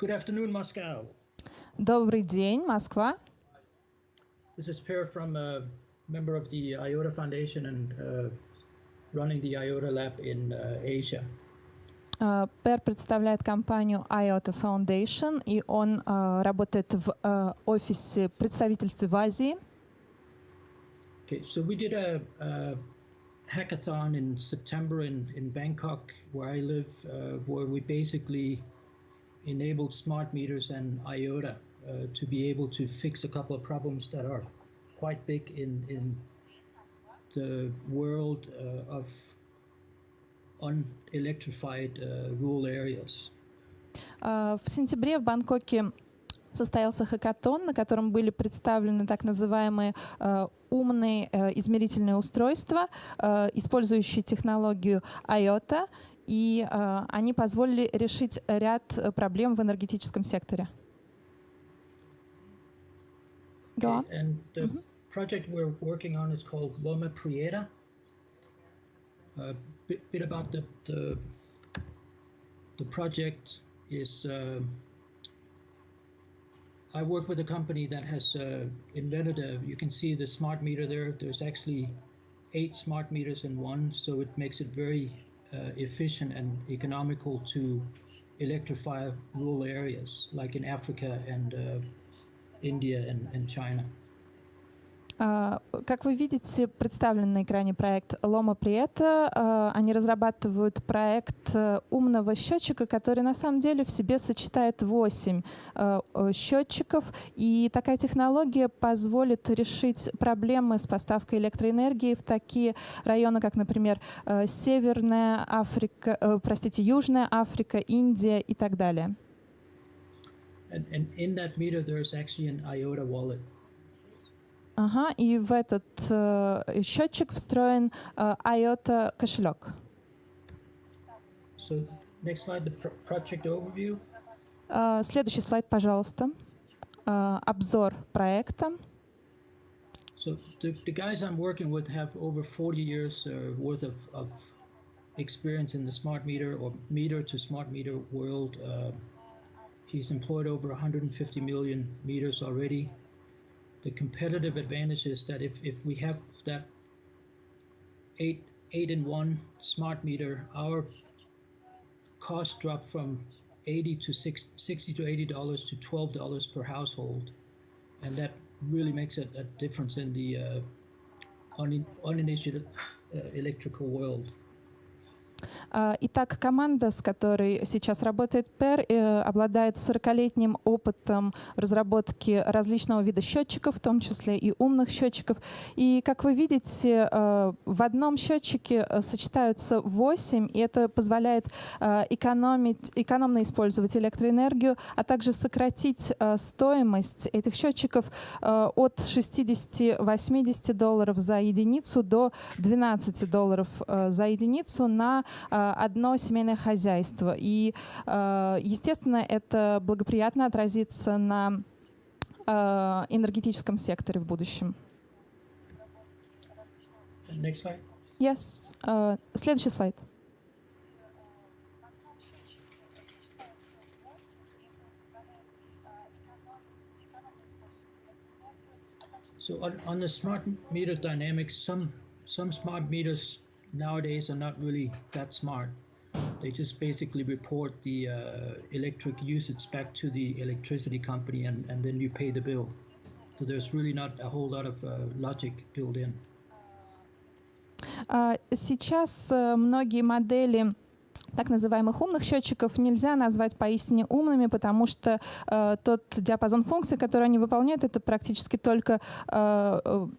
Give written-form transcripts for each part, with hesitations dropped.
Good afternoon, Moscow. Добрый день, Москва. This is Per from a member of the IOTA Foundation and running the IOTA Lab in Asia. Пэр представляет компанию IOTA Foundation, и он работает в офисе представительства в Азии. Okay, so we did a hackathon in September in Bangkok, where I live, where we basically enabled smart meters and IOTA to be able to fix a couple of problems that are quite big in the world of unelectrified rural areas. В сентябре в Бангкоке состоялся хакатон, на котором были представлены так называемые умные измерительные устройства, использующие технологию IOTA, и они позволили решить ряд проблем в энергетическом секторе. Okay, and the project we're working on is called Loma Prieta. A bit about the project is I work with a company that has invented you can see the smart meter there. There's actually 8 smart meters in one, so it makes it very efficient and economical to electrify rural areas like in Africa and India and China. Как вы видите, представлен на экране проект Loma Prieta. Они разрабатывают проект умного счетчика, который на самом деле в себе сочетает 8 счетчиков. И такая технология позволит решить проблемы с поставкой электроэнергии в такие районы, как, например, Южная Африка, Индия и так далее. And in that meter there's actually an IOTA wallet. Ага, и в этот счетчик встроен IOTA кошелек. So next slide, the project overview. Следующий слайд, пожалуйста. Обзор проекта. So the guys I'm working with have over 40 years worth of experience in the smart meter or meter to smart meter world. He's employed over 150 million meters already. The competitive advantage is that if we have that 8-in-1 smart meter, our costs drop from $60 to $80 to $12 per household, and that really makes a difference in the uninitiated electrical world. Итак, команда, с которой сейчас работает Пэр, обладает 40-летним опытом разработки различного вида счетчиков, в том числе и умных счетчиков. И, как вы видите, в одном счетчике сочетаются 8, и это позволяет экономно использовать электроэнергию, а также сократить стоимость этих счетчиков от $60-80 за единицу до $12 за единицу на одно семейное хозяйство. И, естественно, это благоприятно отразится на энергетическом секторе в будущем. Next slide. Yes. Следующий слайд. So on the smart meter dynamics, some smart meters nowadays are not really that smart. They just basically report the electric usage back to the electricity company, and then you pay the bill. So there's really not a whole lot of logic built in. Сейчас многие модели так называемых умных счетчиков нельзя назвать поистине умными, потому что тот диапазон функций, который они выполняют, это практически только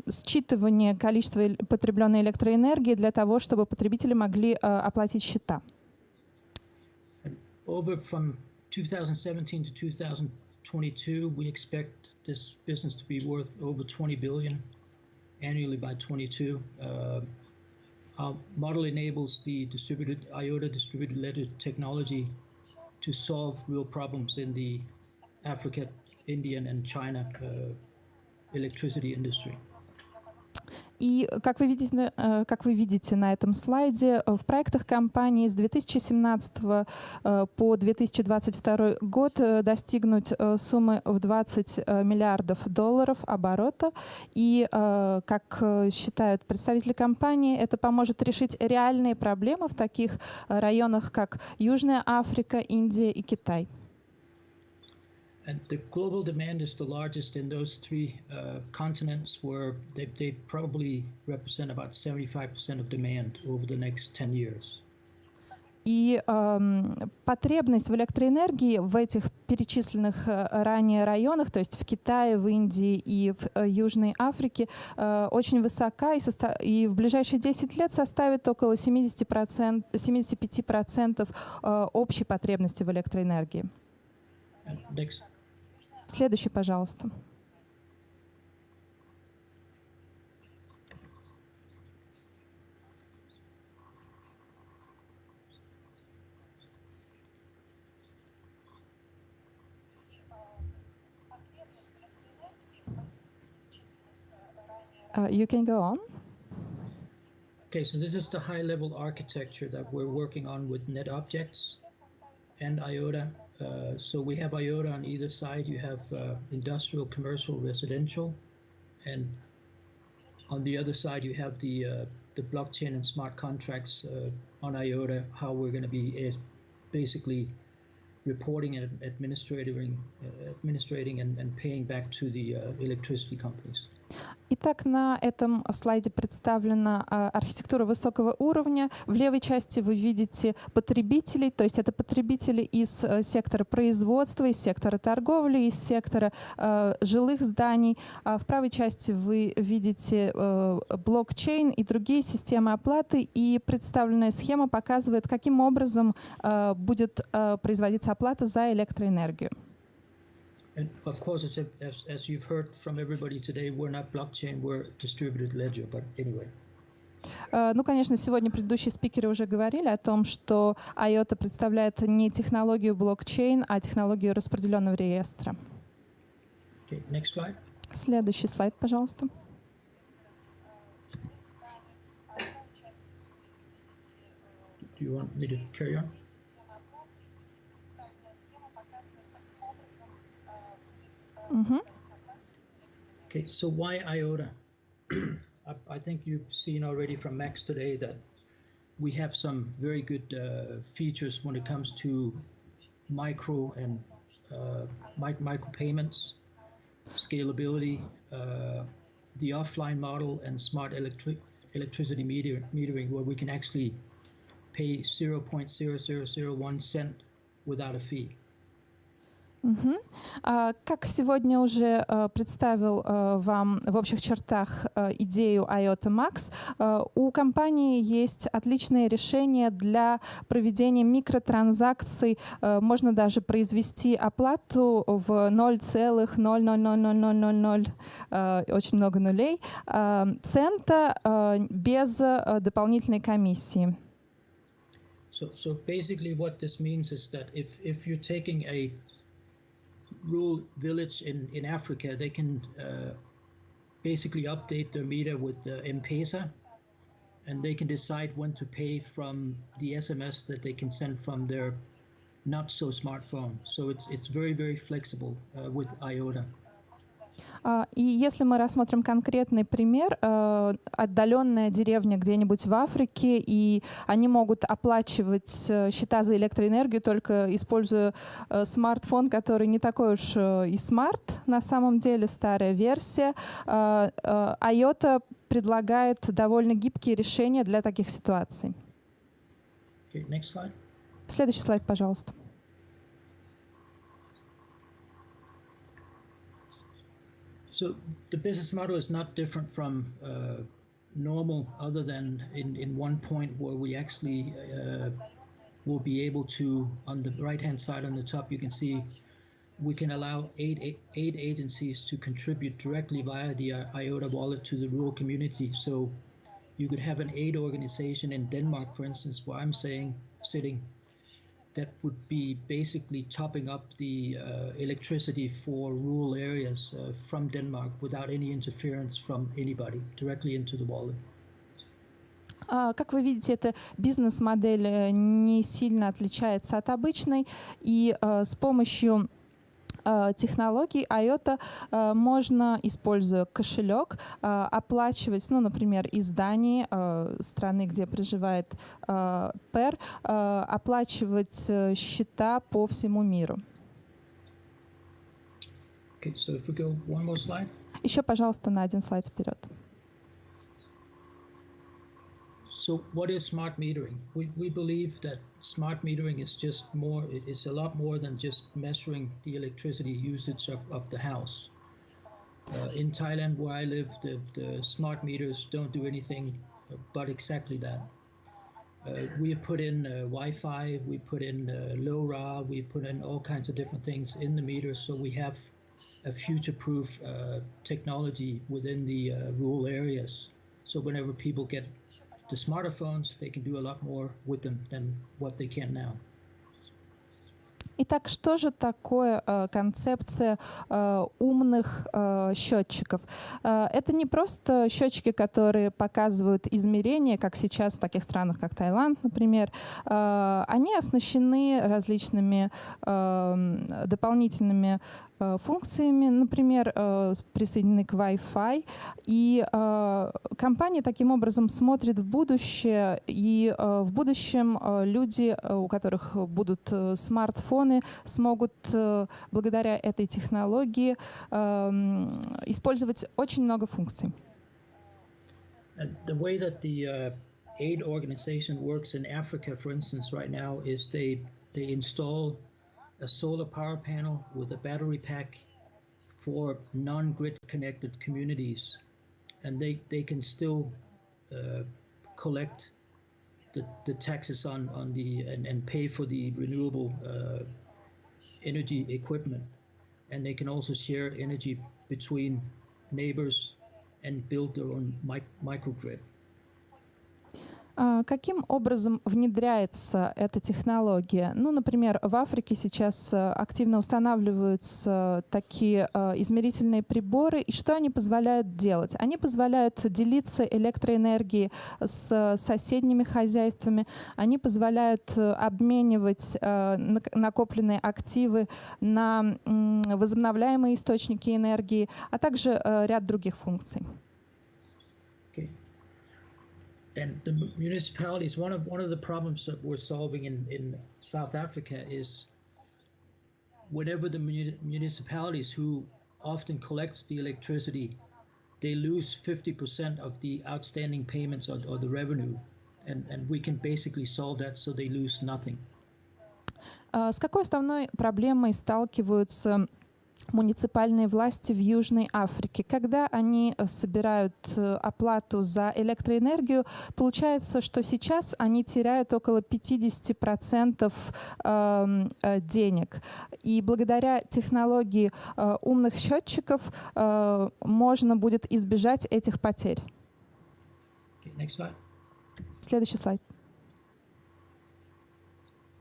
считывание количества потребленной электроэнергии для того, чтобы потребители могли оплатить счета. Over from 2017 to 2022, we expect this business to be worth over 20 billion annually by 22. Our model enables the IOTA distributed ledger technology to solve real problems in the Africa, Indian and China electricity industry. И как вы видите на этом слайде, в проектах компании с 2017 по 2022 год достигнуть суммы в $20 миллиардов оборота. И, как считают представители компании, это поможет решить реальные проблемы в таких районах, как Южная Африка, Индия и Китай. And the global demand is the largest in those three continents, where they probably represent about 75% of demand over the next 10 years. И потребность в электроэнергии в этих перечисленных ранее районах, то есть в Китае, в Индии и в Южной Африке, очень высока и в ближайшие 10 лет составит около 75% общей потребности в электроэнергии. Следующий, пожалуйста. You can go on. Okay, so this is the high-level architecture that we're working on with NetObjects and IOTA. So we have IOTA on either side. You have industrial, commercial, residential, and on the other side you have the blockchain and smart contracts on IOTA. How we're going to be basically reporting and administrating and paying back to the electricity companies. Итак, на этом слайде представлена архитектура высокого уровня. В левой части вы видите потребителей, то есть это потребители из сектора производства, из сектора торговли, из сектора жилых зданий. А в правой части вы видите блокчейн и другие системы оплаты, и представленная схема показывает, каким образом будет производиться оплата за электроэнергию. And of course, as you've heard from everybody today, we're not blockchain, we're distributed ledger, but anyway. Ну, конечно, сегодня предыдущие спикеры уже говорили о том, что IOTA представляет не технологию блокчейн, а технологию распределенного реестра. Okay, next slide. Следующий слайд, пожалуйста. Do you want me to carry on? Okay, so why IOTA? I think you've seen already from Max today that we have some very good features when it comes to micro and micro payments, scalability, the offline model, and smart electricity metering, where we can actually pay 0.0001 cent without a fee. Как сегодня уже представил вам в общих чертах идею IOTA Max, у компании есть отличное решение для проведения микротранзакций. Можно даже произвести оплату в 0,00000, очень много нулей, цента без дополнительной комиссии. So basically what this means is that if you're taking a rural village in Africa, they can basically update their meter with M-Pesa, and they can decide when to pay from the SMS that they can send from their not so smartphone. So it's very, very flexible with IOTA. И если мы рассмотрим конкретный пример, отдаленная деревня где-нибудь в Африке, и они могут оплачивать счета за электроэнергию, только используя смартфон, который не такой уж и смарт, на самом деле, старая версия. IOTA предлагает довольно гибкие решения для таких ситуаций. Okay, next slide. Следующий слайд, пожалуйста. So the business model is not different from normal, other than in one point where we actually will be able to, on the right-hand side on the top, you can see we can allow eight agencies to contribute directly via the IOTA wallet to the rural community. So you could have an aid organization in Denmark, for instance, where I'm sitting, that would be basically topping up the electricity for rural areas from Denmark without any interference from anybody directly into the wallet. Как вы видите, эта бизнес-модель не сильно отличается от обычной, и с помощью технологий IOTA можно, используя кошелек, оплачивать, ну, например, из Дании, страны, где проживает Пэр, оплачивать счета по всему миру. Okay, so if we go one more slide. Еще, пожалуйста, на один слайд вперед. So what is smart metering? We believe that smart metering is just more, it's a lot more than just measuring the electricity usage of the house. In Thailand, where I live, the smart meters don't do anything but exactly that. We put in Wi-Fi, we put in LoRa, we put in all kinds of different things in the meters, so we have a future-proof technology within the rural areas. So whenever people get the smartphones, they can do a lot more with them than what they can now. Итак, что же такое концепция умных счетчиков? Это не просто счетчики, которые показывают измерения, как сейчас в таких странах, как Таиланд, например. Они оснащены различными дополнительными функциями, например, присоединены к Wi-Fi. И компания таким образом смотрит в будущее, и в будущем люди, у которых будут смартфоны, смогут благодаря этой технологии использовать очень много функций. The way that the aid organization works in Africa, for instance, right now, is they install a solar power panel with a battery pack for non-grid connected communities, and they can still collect the taxes on the and pay for the renewable energy equipment, and they can also share energy between neighbors and build their own microgrid. Каким образом внедряется эта технология? Ну, например, в Африке сейчас активно устанавливаются такие измерительные приборы. И что они позволяют делать? Они позволяют делиться электроэнергией с соседними хозяйствами. Они позволяют обменивать накопленные активы на возобновляемые источники энергии, а также ряд других функций. And the municipalities, one of the problems that we're solving in South Africa is whenever the municipalities who often collects the electricity, they lose 50% of the outstanding payments or the revenue, and we can basically solve that so they lose nothing. С какой основной проблемой сталкиваются муниципальные власти в Южной Африке? Когда они собирают оплату за электроэнергию, получается, что сейчас они теряют около 50% денег. И благодаря технологии умных счетчиков можно будет избежать этих потерь. Next slide. Следующий слайд.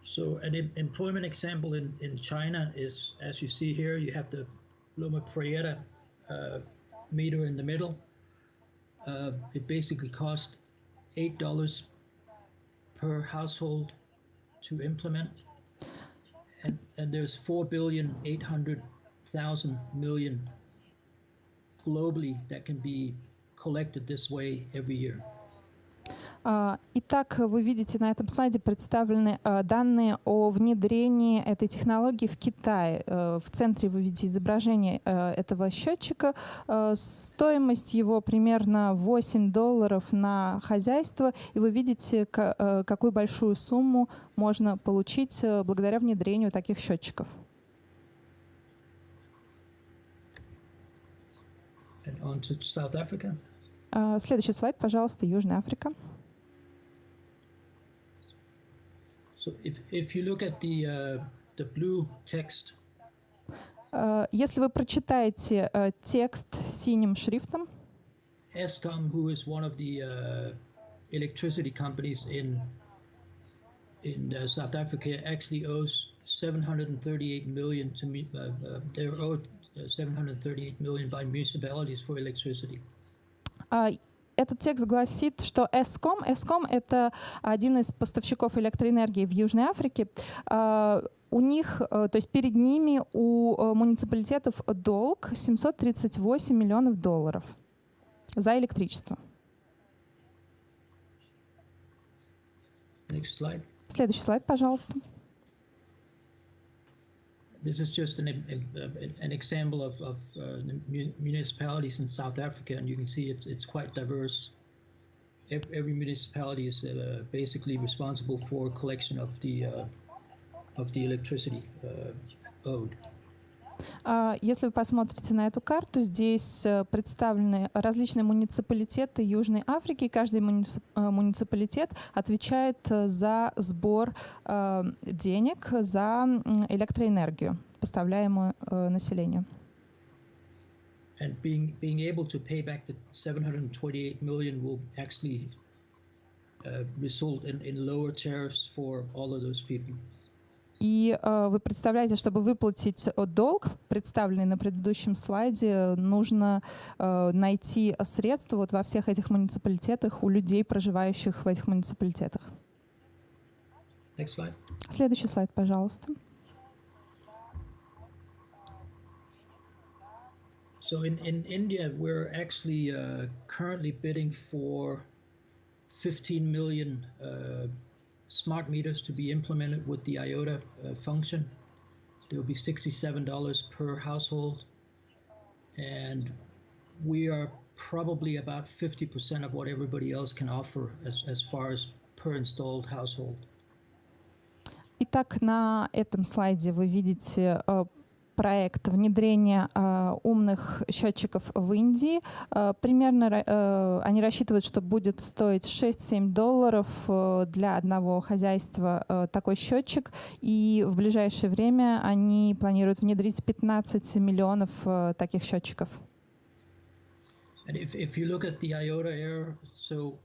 So an employment example in China is, as you see here, you have the Loma Prieta meter in the middle. It basically costs $8 per household to implement. And there's 4,800,000,000,000 globally that can be collected this way every year. Итак, вы видите, на этом слайде представлены данные о внедрении этой технологии в Китае. В центре вы видите изображение этого счетчика. Стоимость его примерно $8 на хозяйство. И вы видите, какую большую сумму можно получить благодаря внедрению таких счетчиков. On to South Africa. Следующий слайд, пожалуйста, Южная Африка. So if you look at the blue text, если вы прочитаете текст синим шрифтом, Eskom, who is one of the electricity companies in South Africa actually owes 738 million to me. They're owed 738 million by municipalities for electricity. Этот текст гласит, что Eskom — это один из поставщиков электроэнергии в Южной Африке. У них, то есть перед ними у муниципалитетов долг 738 миллионов долларов за электричество. Next slide. Следующий слайд, пожалуйста. This is just an example of municipalities in South Africa, and you can see it's quite diverse. Every municipality is basically responsible for collection of the electricity owed. Если вы посмотрите на эту карту, здесь представлены различные муниципалитеты Южной Африки. Каждый муниципалитет отвечает за сбор денег за электроэнергию, поставляемую населению. And being able to pay back the 728 million will actually result in lower tariffs for all of those people. И вы представляете, чтобы выплатить долг, представленный на предыдущем слайде, нужно найти средства вот во всех этих муниципалитетах у людей, проживающих в этих муниципалитетах. Next slide. Следующий слайд, пожалуйста. So in India, we're actually currently bidding for 15 million smart meters to be implemented with the IOTA function. There will be $67 per household, and we are probably about 50% of what everybody else can offer as far as per installed household. Итак, на этом слайде вы видите проект внедрения умных счетчиков в Индии. Примерно они рассчитывают, что будет стоить $6-7 для одного хозяйства такой счетчик. И в ближайшее время они планируют внедрить 15 миллионов таких счетчиков. And if you look at the IOTA error, so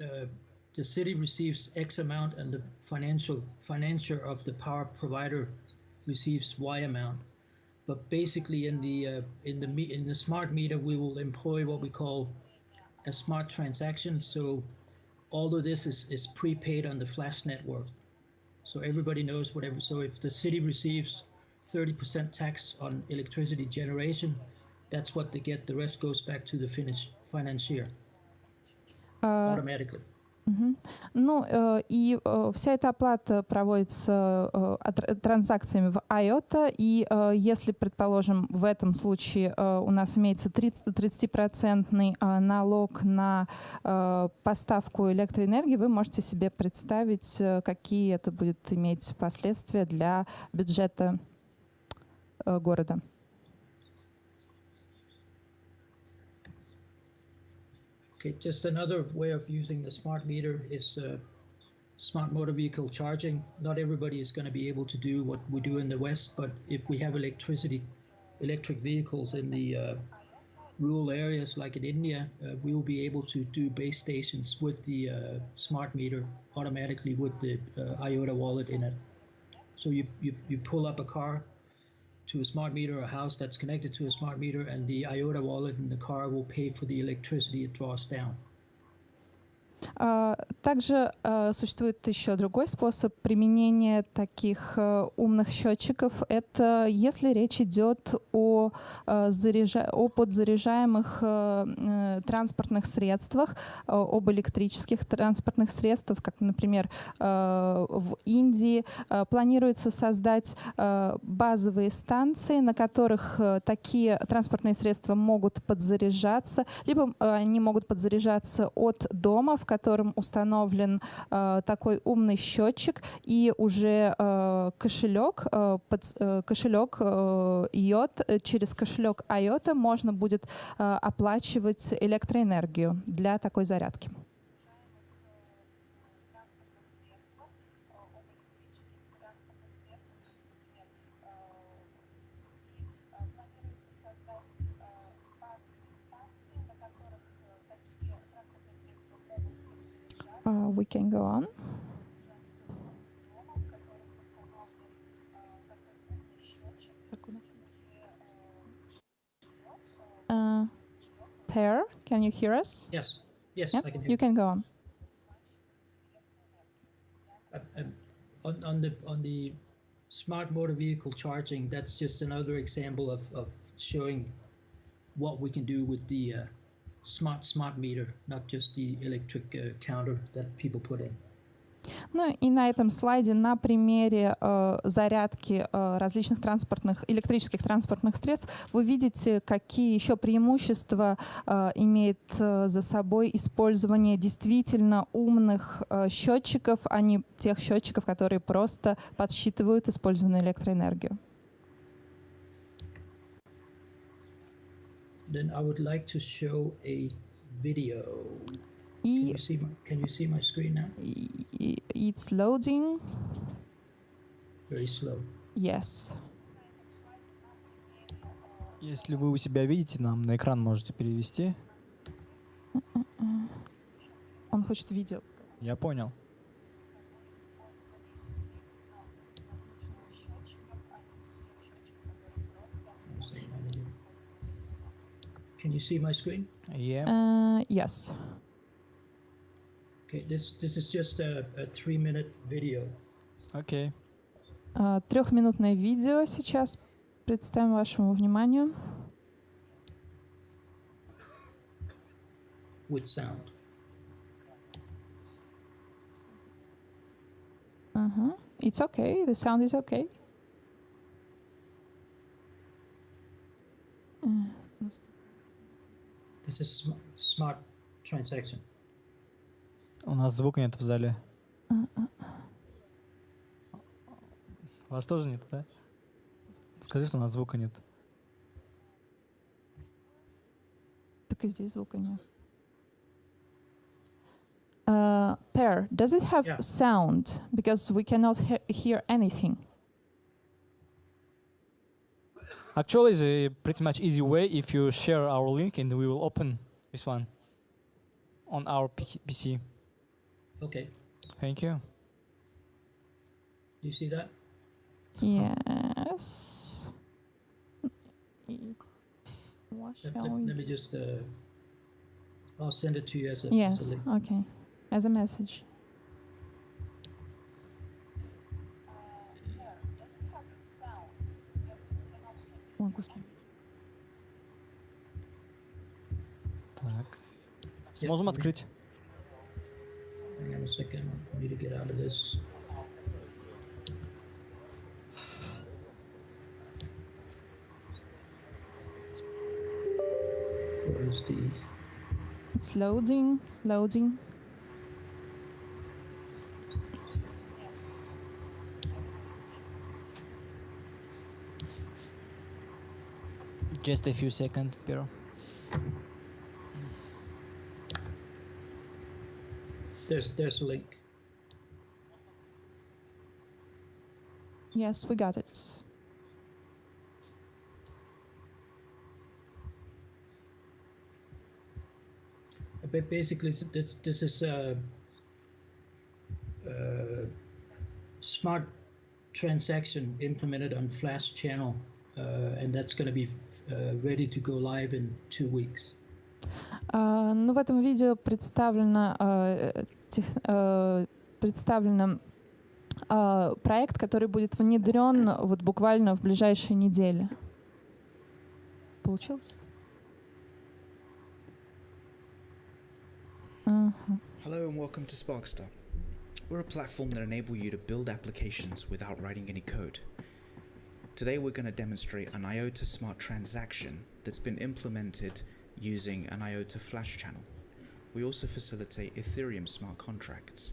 the city receives X amount and the financier of the power provider receives Y amount. But basically, in the smart meter, we will employ what we call a smart transaction. So all of this is prepaid on the flash network. So everybody knows whatever. So if the city receives 30% tax on electricity generation, that's what they get. The rest goes back to the financier automatically. Ну, и вся эта оплата проводится транзакциями в IOTA, и если, предположим, в этом случае у нас имеется 30% налог на поставку электроэнергии, вы можете себе представить, какие это будет иметь последствия для бюджета города. Okay, just another way of using the smart meter is smart motor vehicle charging. Not everybody is going to be able to do what we do in the West, but if we have electric vehicles in the rural areas like in India, we will be able to do base stations with the smart meter automatically with the IOTA wallet in it. So you pull up a car to a smart meter, a house that's connected to a smart meter, and the IOTA wallet in the car will pay for the electricity it draws down. Также существует еще другой способ применения таких умных счетчиков. Это если речь идет о подзаряжаемых транспортных средствах, об электрических транспортных средствах, как, например, в Индии планируется создать базовые станции, на которых такие транспортные средства могут подзаряжаться, либо они могут подзаряжаться от дома, в котором установлен такой умный счетчик, и уже кошелек IOTA, через кошелек IOTA можно будет оплачивать электроэнергию для такой зарядки. We can go on. Pär, can you hear us? Yes, yes, Yep, I can hear you can go on. On the smart motor vehicle charging, that's just another example of showing what we can do with the smart meter, not just the electric counter that people put in. Ну и на этом слайде на примере зарядки различных электрических транспортных средств вы видите, какие еще преимущества имеет за собой использование действительно умных счетчиков, а не тех счетчиков, которые просто подсчитывают использованную электроэнергию. Then I would like to show a video. И Can you see my screen now? It's loading. Very slow. Yes. Если вы у себя видите, нам на экран можете перевести. Он хочет видео. Я понял. Can you see my screen? Yes. Okay, this is just a 3-minute video. Окей. Трехминутное видео сейчас представим вашему вниманию. With sound. It's okay. The sound is okay. This is smart transaction. У нас звука нет в зале. У вас тоже нет, да? Скажи, что у нас звука нет. Так и здесь звука нет. Pär, does it have sound? Because we cannot hear anything. Actually, it's a pretty much easy way if you share our link and we will open this one on our PC. Okay. Thank you. You see that? Yes. Let me just. I'll send it to you as a Yes. link. Okay. As a message. Ой, Господи. Так. Сможем открыть? Hang on a second. I need to get out of this. Where is the? It's loading. Loading. Just a few seconds, Pero. There's a link. Yes, we got it. But basically, this is a smart transaction implemented on Flash channel, and that's going to be ready to go live in 2 weeks. Ну, в этом видео представлен проект, который будет внедрен вот буквально в ближайшие недели. Получилось? Hello and welcome to Sparkstar. We're a platform that enables you to build applications without writing any code. Today we're going to demonstrate an IOTA smart transaction that's been implemented using an IOTA flash channel. We also facilitate Ethereum smart contracts.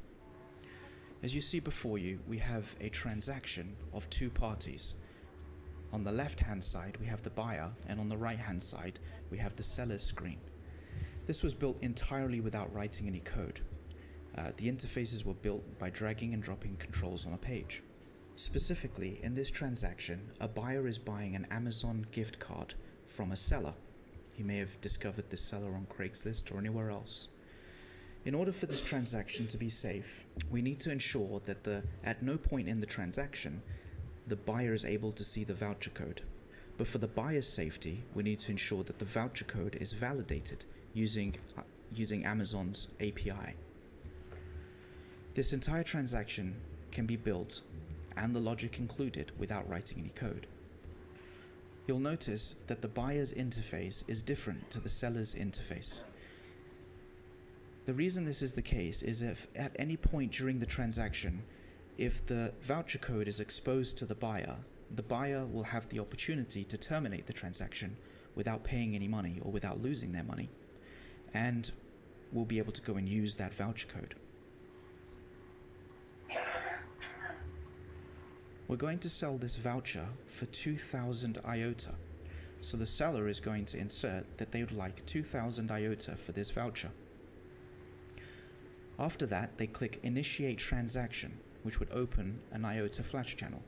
As you see before you, we have a transaction of two parties. On the left hand side we have the buyer, and on the right hand side we have the seller's screen. This was built entirely without writing any code. The interfaces were built by dragging and dropping controls on a page. Specifically, in this transaction, a buyer is buying an Amazon gift card from a seller. He may have discovered this seller on Craigslist or anywhere else. In order for this transaction to be safe, we need to ensure that at no point in the transaction, the buyer is able to see the voucher code. But for the buyer's safety, we need to ensure that the voucher code is validated using Amazon's API. This entire transaction can be built and the logic included without writing any code. You'll notice that the buyer's interface is different to the seller's interface. The reason this is the case is if at any point during the transaction, if the voucher code is exposed to the buyer will have the opportunity to terminate the transaction without paying any money or without losing their money, and will be able to go and use that voucher code. We're going to sell this voucher for 2,000 IOTA. So the seller is going to insert that they would like 2,000 IOTA for this voucher. After that, they click Initiate Transaction, which would open an IOTA Flash channel.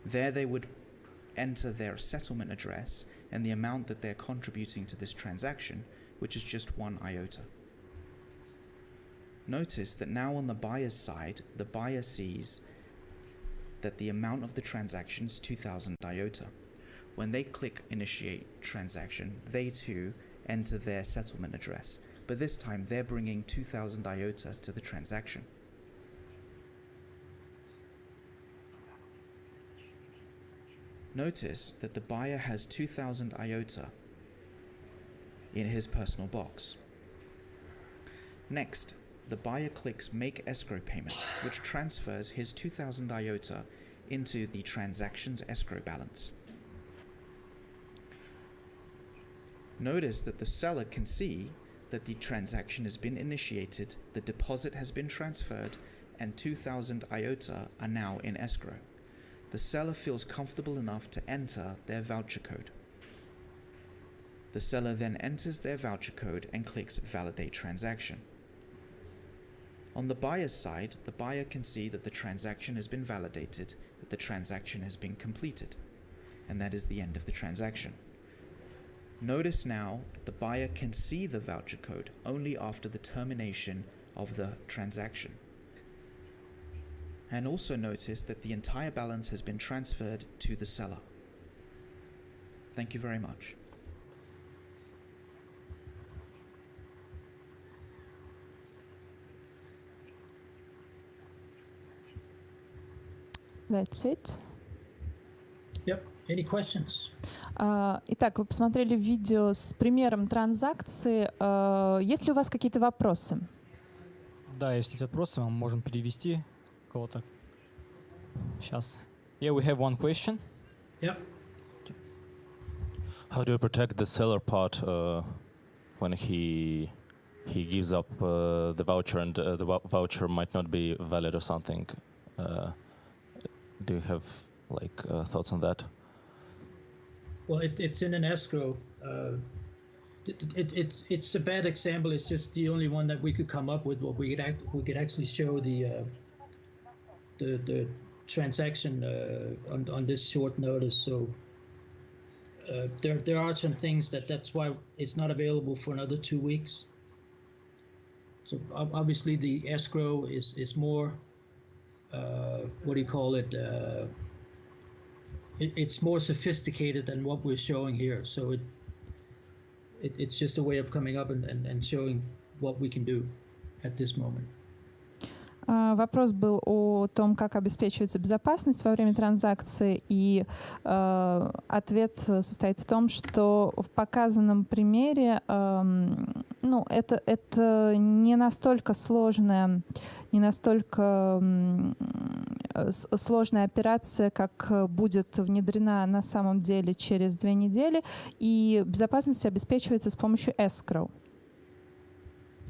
There they would enter their settlement address and the amount that they're contributing to this transaction, which is just 1 IOTA. Notice that now on the buyer's side, the buyer sees that the amount of the transaction is 2,000 IOTA. When they click Initiate Transaction, they too enter their settlement address, but this time they're bringing 2,000 IOTA to the transaction. Notice that the buyer has 2,000 IOTA in his personal box. Next, the buyer clicks Make Escrow Payment, which transfers his 2,000 IOTA into the transaction's escrow balance. Notice that the seller can see that the transaction has been initiated, the deposit has been transferred, and 2,000 IOTA are now in escrow. The seller feels comfortable enough to enter their voucher code. The seller then enters their voucher code and clicks Validate Transaction. On the buyer's side, the buyer can see that the transaction has been validated, that the transaction has been completed, and that is the end of the transaction. Notice now that the buyer can see the voucher code only after the termination of the transaction. And also notice that the entire balance has been transferred to the seller. Thank you very much. That's it. Yep. Any questions? Итак, вы посмотрели видео с примером транзакции. Есть ли у вас какие-то вопросы? Да, если есть вопросы, мы можем перевести кого-то. Сейчас. Yeah, we have one question. Yep. How do you protect the seller part when he gives up the voucher and the voucher might not be valid or something? Do you have thoughts on that? Well, it's in an escrow. It's a bad example. It's just the only one that we could come up with. What we could actually show the transaction on this short notice. So there are some things that's why it's not available for another 2 weeks. So obviously the escrow is more. What do you call it? It's more sophisticated than what we're showing here. So it's just a way of coming up and showing what we can do at this moment. Вопрос был о том, как обеспечивается безопасность во время транзакции, и ответ состоит в том, что в показанном примере это не настолько сложная операция, как будет внедрена на самом деле через 2 недели, и безопасность обеспечивается с помощью escrow.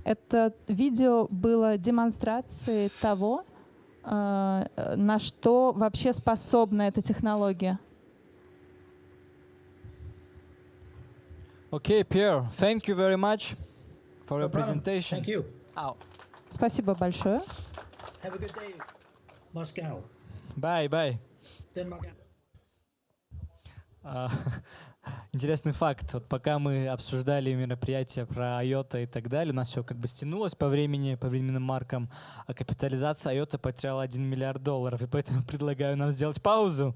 Это видео было демонстрацией того, на что вообще способна эта технология. Okay, Pierre, thank you very much for your No problem. presentation. Thank you. Спасибо большое. Have a good day, Moscow. Bye, bye. Denmark. Интересный факт. Вот пока мы обсуждали мероприятия про IOTA и так далее, у нас все как бы стянулось по времени, по временным маркам, а капитализация IOTA потеряла $1 миллиард. И поэтому предлагаю нам сделать паузу.